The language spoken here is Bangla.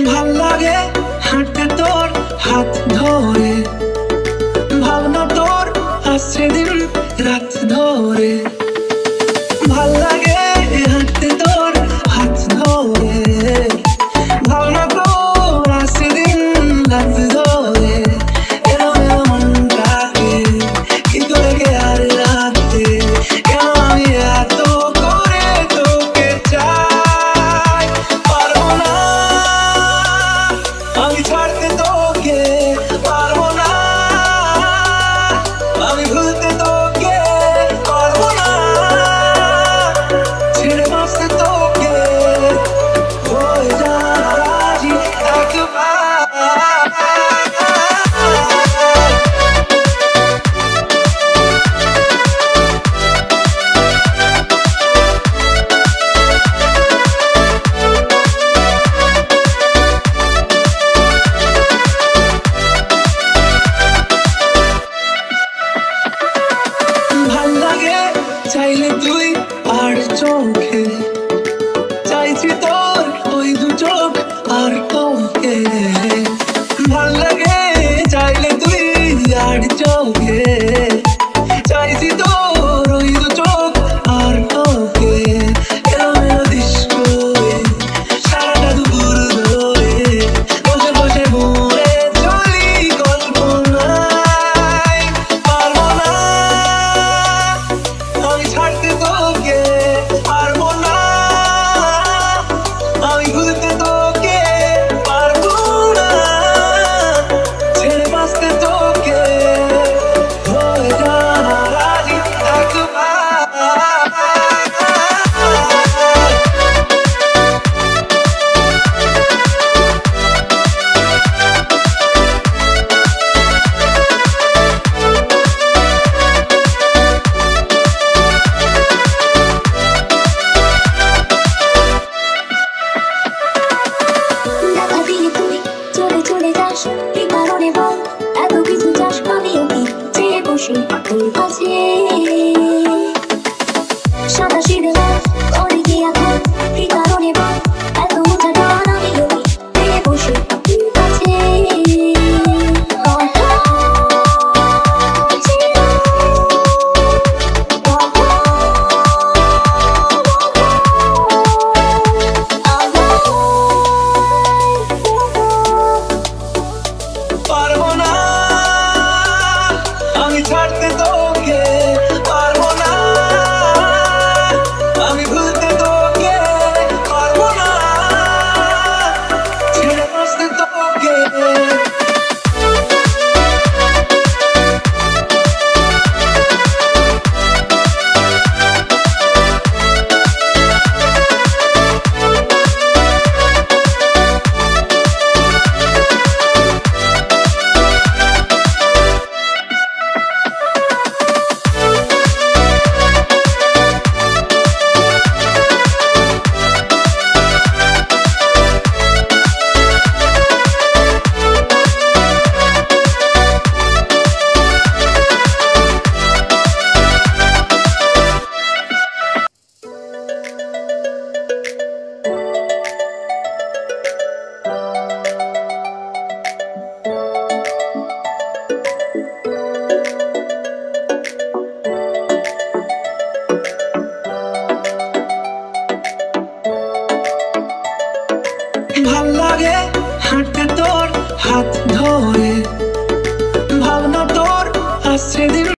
ভাল লাগে হাঁটতে তোর হাত ধরে, ভাবনা তোর আসছে দিন রাত ধরে। ভাল লাগে হাঁটতে তোর হাত ধরে, ভাবনা তোর আসছে দিন রাত ধরে। এলো এলো মনটাকে কি করে গে আর রাতে, কেন আমি এত করে তোকে চাই। পারবো না আমি ছাড়তে তোকে, পারবো না আমি ভুলতে তোকে, পারবো না ছেড়ে বাঁচতে তোকে। হয়ে যা রাজি একবার। ভাল লাগে চাইলে তুই আর চোখে, চাইছি তোর ওই দু চোখ আর তোকে। ভাল লাগে চাইলে তুই আর চোখে, চাইছি তোর ওই দু চোখ আর তোকে। এলো এলো ডিস্কো সারাটা দুপুর ধরে, বসে বসে ঘুরে চলি কল্পনায়। পারবো না আমি ছাড়তে তোকে, পারবো না আমি ভুলতে তোকে, পারবো না ছেড়ে বাঁচতে তোকে। হয়ে যা রাজি একবার। দেখা দিয়ে তুই চলে চলে যাস, কি কারণে বল এত কিছু চাস? আমিও কি চেয়ে বসি তোর কাছে, সাদা সিধে করে কি এখন? কি কারণে বল এত উঁচা টান? আমিও কি চেয়ে বসি তোর কাছে। পারবো না আমি ছাড়তে তোকে, পারবো না আমি ভুলতে তোকে, পারবো না ছেড়ে বাঁচতে তোকে। ভাল লাগে হাঁটতে তোর হাত ধরে, ভাবনা তোর আসছে দিন